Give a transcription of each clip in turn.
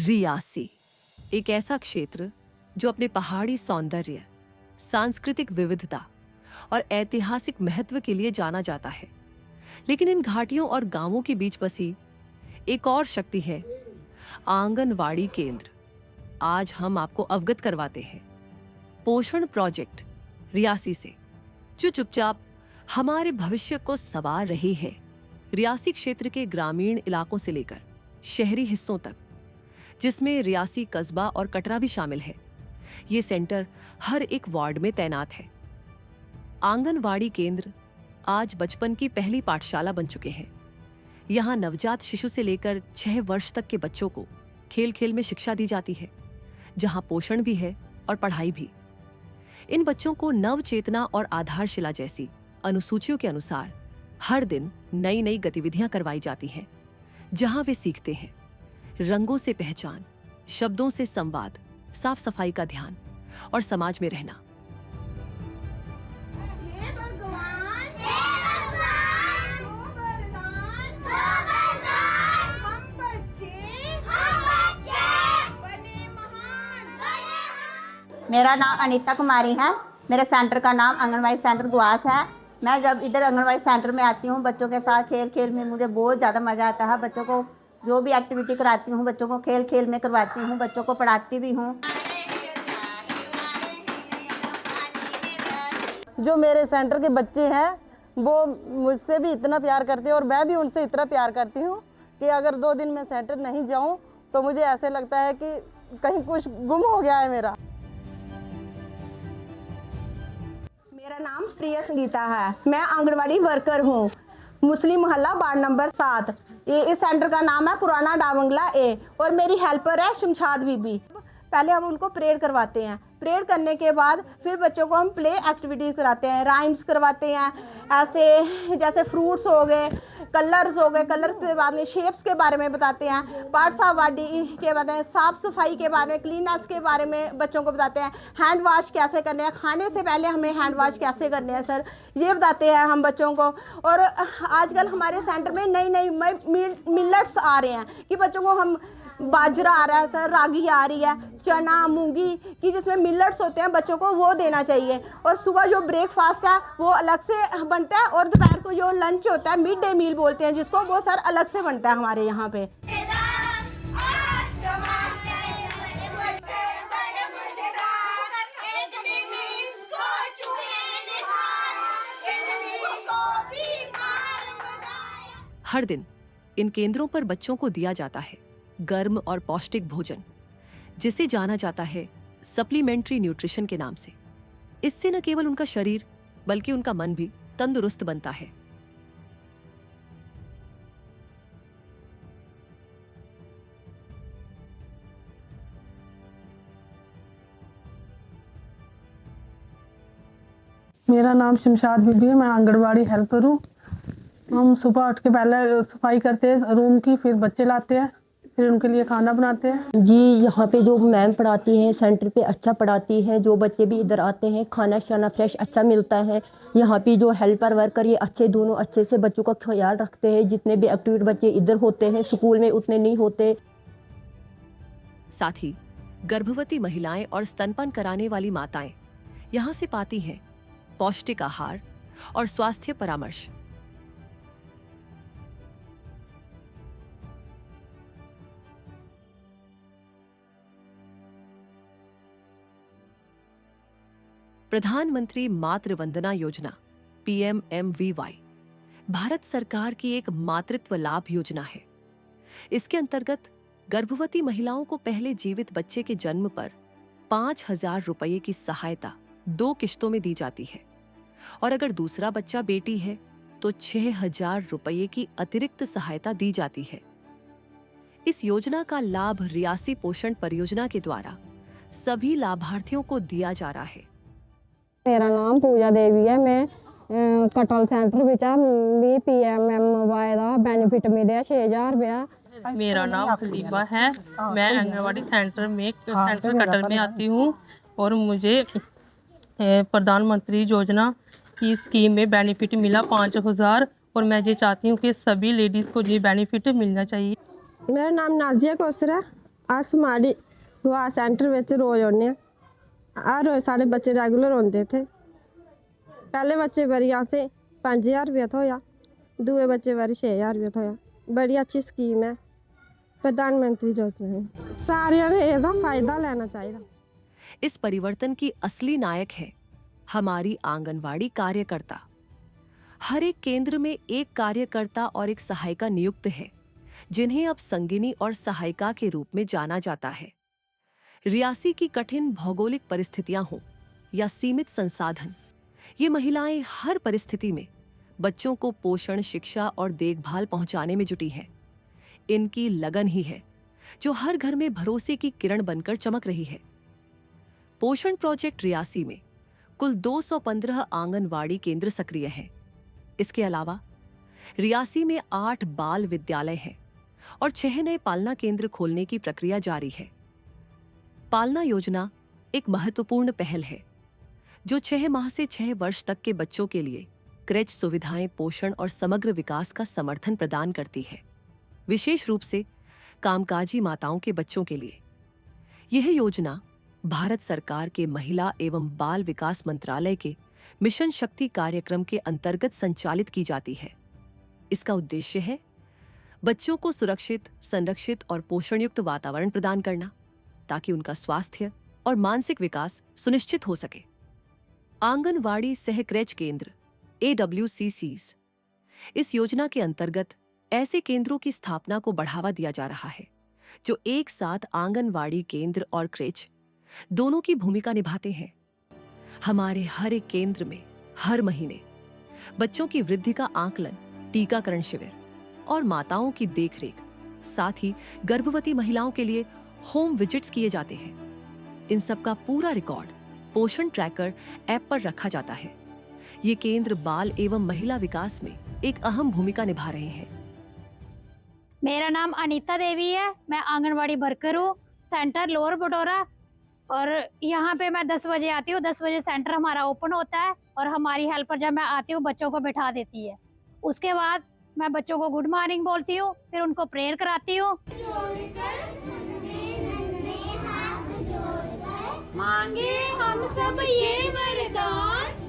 रियासी एक ऐसा क्षेत्र जो अपने पहाड़ी सौंदर्य, सांस्कृतिक विविधता और ऐतिहासिक महत्व के लिए जाना जाता है। लेकिन इन घाटियों और गांवों के बीच बसी एक और शक्ति है, आंगनवाड़ी केंद्र। आज हम आपको अवगत करवाते हैं पोषण प्रोजेक्ट रियासी से, जो चुपचाप हमारे भविष्य को संवार रही है। रियासी क्षेत्र के ग्रामीण इलाकों से लेकर शहरी हिस्सों तक, जिसमें रियासी कस्बा और कटरा भी शामिल है, ये सेंटर हर एक वार्ड में तैनात है। आंगनवाड़ी केंद्र आज बचपन की पहली पाठशाला बन चुके हैं। यहाँ नवजात शिशु से लेकर 6 वर्ष तक के बच्चों को खेल खेल में शिक्षा दी जाती है, जहाँ पोषण भी है और पढ़ाई भी। इन बच्चों को नव चेतना और आधारशिला जैसी अनुसूचियों के अनुसार हर दिन नई नई गतिविधियां करवाई जाती हैं, जहां वे सीखते हैं रंगों से पहचान, शब्दों से संवाद, साफ सफाई का ध्यान और समाज में रहना। मेरा नाम अनीता कुमारी है। मेरे सेंटर का नाम आंगनबाड़ी सेंटर गुआस है। मैं जब इधर आंगनबाड़ी सेंटर में आती हूँ, बच्चों के साथ खेल खेल में मुझे बहुत ज़्यादा मज़ा आता है। बच्चों को जो भी एक्टिविटी कराती हूँ, बच्चों को खेल खेल में करवाती हूँ, बच्चों को पढ़ाती भी हूँ। जो मेरे सेंटर के बच्चे हैं वो मुझसे भी इतना प्यार करते हैं और मैं भी उनसे इतना प्यार करती हूँ कि अगर 2 दिन मैं सेंटर नहीं जाऊँ तो मुझे ऐसे लगता है कि कहीं कुछ गुम हो गया है मेरा। मेरा नाम प्रिया संगीता है। मैं आंगनवाड़ी वर्कर हूँ, मुस्लिम मोहल्ला वार्ड नंबर 7। इस सेंटर का नाम है पुराना डाबंगला ए और मेरी हेल्पर है शमशाद बीबी। पहले हम उनको प्रेयर करवाते हैं। प्रेयर करने के बाद फिर बच्चों को हम प्ले एक्टिविटीज़ कराते हैं, राइम्स करवाते हैं, ऐसे जैसे फ्रूट्स हो गए, कलर्स हो गए, कलर के बाद में शेप्स के बारे में बताते हैं, पार्ट्स ऑफ बॉडी के बारे में, साफ़ सफाई के बारे में, क्लीननेस के बारे में बच्चों को बताते हैं, हैंड वॉश कैसे करने हैं, खाने से पहले हमें हैंड वॉश कैसे करने हैं सर, ये बताते हैं हम बच्चों को। और आजकल हमारे सेंटर में नई नई मिलेट्स आ रहे हैं कि बच्चों को हम बाजरा आ रहा है सर, रागी आ रही है, चना, मूंगी की जिसमें मिलेट्स होते हैं, बच्चों को वो देना चाहिए। और सुबह जो ब्रेकफास्ट है वो अलग से बनता है और दोपहर को जो लंच होता है, मिड डे मील बोलते हैं जिसको, वो सर अलग से बनता है हमारे यहाँ पे। हर दिन इन केंद्रों पर बच्चों को दिया जाता है गर्म और पौष्टिक भोजन, जिसे जाना जाता है सप्लीमेंट्री न्यूट्रिशन के नाम से। इससे न केवल उनका शरीर बल्कि उनका मन भी तंदुरुस्त बनता है। मेरा नाम शमशाद बीबी है। मैं आंगनबाड़ी हेल्पर हूँ। हम सुबह उठ के पहले सफाई करते हैं रूम की, फिर बच्चे लाते हैं, फिर उनके लिए खाना बनाते हैं। जी, यहाँ पे जो मैम पढ़ाती हैं सेंटर पे अच्छा पढ़ाती हैं। जो बच्चे भी इधर आते हैं खाना शाना फ्रेश अच्छा मिलता है। यहाँ पे जो हेल्पर वर्कर ये अच्छे, दोनों अच्छे से बच्चों का ख्याल रखते हैं। जितने भी एक्टिविटी बच्चे इधर होते हैं स्कूल में उतने नहीं होते। साथ ही गर्भवती महिलाएं और स्तनपान कराने वाली माताएं यहाँ से पाती हैं पौष्टिक आहार और स्वास्थ्य परामर्श। प्रधानमंत्री मातृ वंदना योजना PMMVY भारत सरकार की एक मातृत्व लाभ योजना है। इसके अंतर्गत गर्भवती महिलाओं को पहले जीवित बच्चे के जन्म पर 5,000 रुपये की सहायता 2 किश्तों में दी जाती है और अगर दूसरा बच्चा बेटी है तो 6,000 रुपये की अतिरिक्त सहायता दी जाती है। इस योजना का लाभ रियासी पोषण परियोजना के द्वारा सभी लाभार्थियों को दिया जा रहा है। मेरा नाम पूजा देवी है। मैं कटल सेंटर विच भी PMMY का बेनिफिट मिले 6,000 रुपया। मेरा नाम कुलदीपा है। मैं आंगनवाड़ी सेंटर कटल में आती हूँ और मुझे प्रधानमंत्री योजना की स्कीम में बेनिफिट मिला 5,000 और मैं ये चाहती हूँ कि सभी लेडीज़ को ये बेनिफिट मिलना चाहिए। मेरा नाम नाजिया कौसर है। अस माड़ी गुआ सेंटर में रोज़ आने हर रोज़ साढ़े बच्चे रेगुलर आते थे। पहले बच्चे बारी असें 5000 रुपया थोया, दूए बच्चे बारी 6000 रुपया थोया। बड़ी अच्छी स्कीम है प्रधानमंत्री योजना है, सारियां ने इसका फायदा लेना चाहिए। इस परिवर्तन की असली नायक है हमारी आंगनवाड़ी कार्यकर्ता। हर एक केंद्र में एक कार्यकर्ता और एक सहायिका नियुक्त है, जिन्हें अब संगिनी और सहायिका के रूप में जाना जाता है। रियासी की कठिन भौगोलिक परिस्थितियां हों या सीमित संसाधन, ये महिलाएं हर परिस्थिति में बच्चों को पोषण, शिक्षा और देखभाल पहुंचाने में जुटी हैं। इनकी लगन ही है जो हर घर में भरोसे की किरण बनकर चमक रही है। पोषण प्रोजेक्ट रियासी में कुल 215 आंगनवाड़ी केंद्र सक्रिय हैं। इसके अलावा रियासी में 8 बाल विद्यालय हैं और 6 नए पालना केंद्र खोलने की प्रक्रिया जारी है। पालना योजना एक महत्वपूर्ण पहल है जो 6 माह से 6 वर्ष तक के बच्चों के लिए क्रेच सुविधाएं, पोषण और समग्र विकास का समर्थन प्रदान करती है, विशेष रूप से कामकाजी माताओं के बच्चों के लिए। यह योजना भारत सरकार के महिला एवं बाल विकास मंत्रालय के मिशन शक्ति कार्यक्रम के अंतर्गत संचालित की जाती है। इसका उद्देश्य है बच्चों को सुरक्षित, संरक्षित और पोषणयुक्त वातावरण प्रदान करना, ताकि उनका स्वास्थ्य और मानसिक विकास सुनिश्चित हो सके। आंगनवाड़ी सह क्रेच केंद्र AWCCs, इस योजना के अंतर्गत ऐसे केंद्रों की स्थापना को बढ़ावा दिया जा रहा है जो एक साथ आंगनवाड़ी केंद्र और क्रेच दोनों की भूमिका निभाते हैं। हमारे हर एक केंद्र में हर महीने बच्चों की वृद्धि का आकलन, टीकाकरण शिविर और माताओं की देखरेख, साथ ही गर्भवती महिलाओं के लिए होम विजिट्स किए जाते हैं। इन सब का पूरा रिकॉर्ड पोषण ट्रैकर ऐप पर रखा जाता है। ये केंद्र बाल एवं महिला विकास में एक अहम भूमिका निभा रहे हैं। मेरा नाम अनीता देवी है, मैं आंगनवाड़ी वर्कर हूँ, सेंटर लोअर बटोरा। और यहाँ पे मैं 10 बजे आती हूँ। 10 बजे सेंटर हमारा ओपन होता है और हमारी हेल्पर जब मैं आती हूँ बच्चों को बिठा देती है। उसके बाद मैं बच्चों को गुड मॉर्निंग बोलती हूँ, फिर उनको प्रेयर कराती हूँ। मांगे हम सब ये वरदान,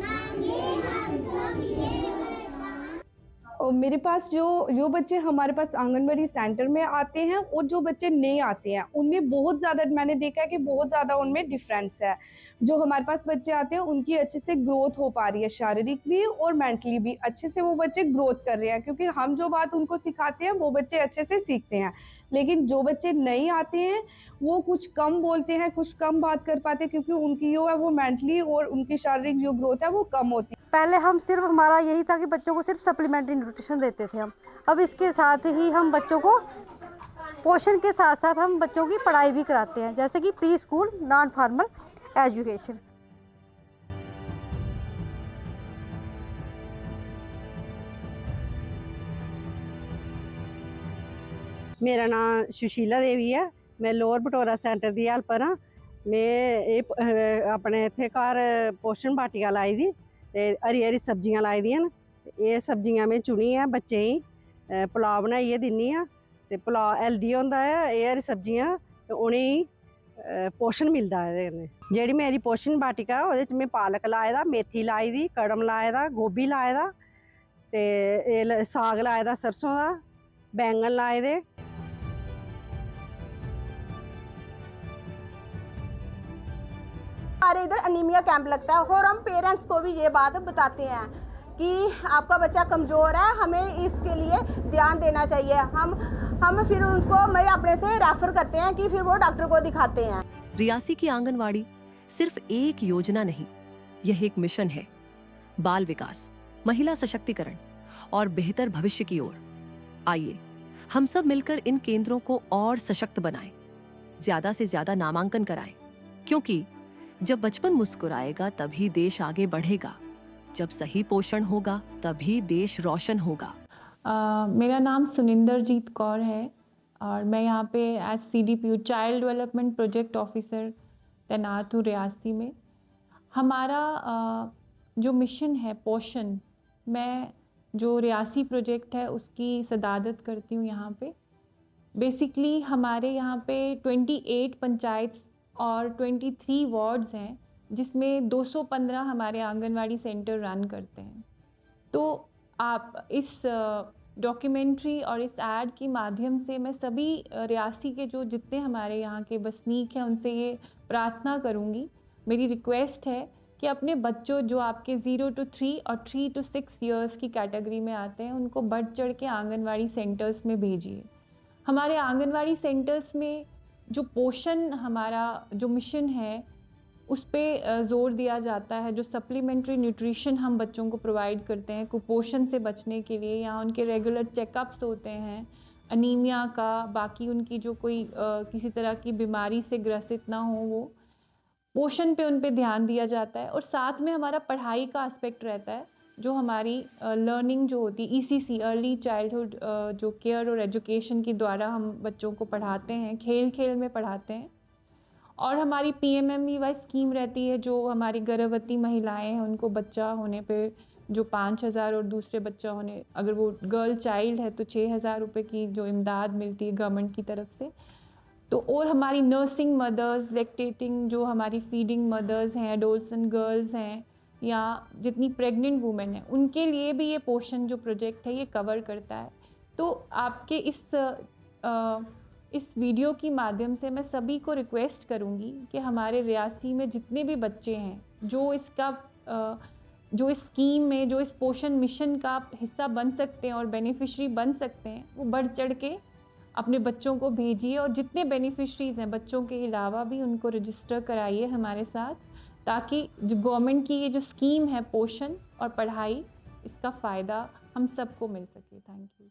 और मेरे पास जो बच्चे हमारे पास आंगनबाड़ी सेंटर में आते हैं और जो बच्चे नहीं आते हैं, उनमें बहुत ज़्यादा मैंने देखा है कि बहुत ज़्यादा उनमें डिफरेंस है। जो हमारे पास बच्चे आते हैं उनकी अच्छे से ग्रोथ हो पा रही है, शारीरिक भी और मेंटली भी अच्छे से वो बच्चे ग्रोथ कर रहे हैं, क्योंकि हम जो बात उनको सिखाते हैं वो बच्चे अच्छे से सीखते हैं। लेकिन जो बच्चे नहीं आते हैं वो कुछ कम बोलते हैं, कुछ कम बात कर पाते हैं, क्योंकि उनकी जो है वो मेंटली और उनकी शारीरिक जो ग्रोथ है वो कम होती है। पहले हम सिर्फ, हमारा यही था कि बच्चों को सिर्फ सप्लीमेंट्री न्यूट्रिशन देते थे हम। अब इसके साथ ही हम बच्चों को पोषण के साथ साथ हम बच्चों की पढ़ाई भी कराते हैं, जैसे कि pre school non formal education. मेरा नाम सुशीला देवी है, मैं लोअर बटोरा सेंटर दी हेल्पर हाँ। मैं अपने इत्थे घर पोषण बाटिका लाई दी ते हरी हरी सब्जियां लाई दियां न। ये सब्जियां में चुनी है बच्चे ही पुलाव बनाइए दिन्नी आं ते पुलाव हेल्दी होंदा है। ये हरी सब्जियां उ'नेंगी पोषण मिलदा है एह्दे कन्नै। जेह्ड़ी मेरी पोषण बाटिका ओह्दे च में पालक लाए दा, मेथी लाई दी, कड़म लाए दा, गोभी लाए दा ते साग लाए दा सरसों दा, बैंगन लाए दे। हमारे इधर अनीमिया कैंप लगता है और हम पेरेंट्स को भी ये बात बताते हैं कि आपका बच्चा कमज़ोर है, हमें इसके लिए ध्यान देना चाहिए। हम फिर उनको मैं अपने से रेफर करते हैं कि फिर वो डॉक्टर को दिखाते हैं। रियासी की आंगनवाड़ी सिर्फ एक योजना नहीं, यह एक मिशन है। बाल विकास, महिला सशक्तिकरण और बेहतर भविष्य की ओर। आइए हम सब मिलकर इन केंद्रों को और सशक्त बनाएं, ज्यादा से ज्यादा नामांकन कराएं, क्योंकि जब बचपन मुस्कुराएगा तभी देश आगे बढ़ेगा। जब सही पोषण होगा तभी देश रोशन होगा। मेरा नाम सुनिंदरजीत कौर है और मैं यहाँ पे as CDPO child development project officer तैनात हूँ रियासी में। हमारा जो मिशन है पोषण, मैं जो रियासी प्रोजेक्ट है उसकी सदादत करती हूँ यहाँ पे। बेसिकली हमारे यहाँ पे 28 पंचायत और 23 वार्ड्स हैं, जिसमें 215 हमारे आंगनवाड़ी सेंटर रन करते हैं। तो आप इस डॉक्यूमेंट्री और इस ऐड के माध्यम से मैं सभी रियासी के जो जितने हमारे यहाँ के बसनीक हैं उनसे ये प्रार्थना करूँगी, मेरी रिक्वेस्ट है कि अपने बच्चों जो आपके 0 to 3 और 3 to 6 ईयर्स की कैटेगरी में आते हैं उनको बढ़ चढ़ के आंगनवाड़ी सेंटर्स में भेजिए। हमारे आंगनवाड़ी सेंटर्स में जो पोषण हमारा जो मिशन है उस पे ज़ोर दिया जाता है। जो सप्लीमेंट्री न्यूट्रिशन हम बच्चों को प्रोवाइड करते हैं कुपोषण से बचने के लिए, यहाँ उनके रेगुलर चेकअप्स होते हैं, अनीमिया का, बाकी उनकी जो कोई किसी तरह की बीमारी से ग्रसित ना हो, वो पोषण पे उन पे ध्यान दिया जाता है। और साथ में हमारा पढ़ाई का एस्पेक्ट रहता है, जो हमारी लर्निंग जो होती है ECC अर्ली चाइल्डहुड जो केयर और एजुकेशन के द्वारा हम बच्चों को पढ़ाते हैं, खेल खेल में पढ़ाते हैं। और हमारी PMMVY स्कीम रहती है, जो हमारी गर्भवती महिलाएं हैं उनको बच्चा होने पे जो 5,000 और दूसरे बच्चा होने अगर वो गर्ल चाइल्ड है तो 6,000 रुपये की जो इमदाद मिलती है गवर्नमेंट की तरफ से। तो और हमारी नर्सिंग मदर्स, लैक्टेटिंग जो हमारी फीडिंग मदर्स हैं, एडोलसेंट गर्ल्स हैं या जितनी प्रेग्नेंट वुमेन हैं, उनके लिए भी ये पोषण जो प्रोजेक्ट है ये कवर करता है। तो आपके इस वीडियो की माध्यम से मैं सभी को रिक्वेस्ट करूंगी कि हमारे रियासी में जितने भी बच्चे हैं जो इस स्कीम में, जो इस पोषण मिशन का हिस्सा बन सकते हैं और बेनिफिशरी बन सकते हैं, वो बढ़ चढ़ के अपने बच्चों को भेजिए। और जितने बेनिफिशरीज़ हैं बच्चों के अलावा भी उनको रजिस्टर कराइए हमारे साथ, ताकि जो गवर्नमेंट की ये जो स्कीम है पोषण और पढ़ाई, इसका फ़ायदा हम सबको मिल सके। Thank you.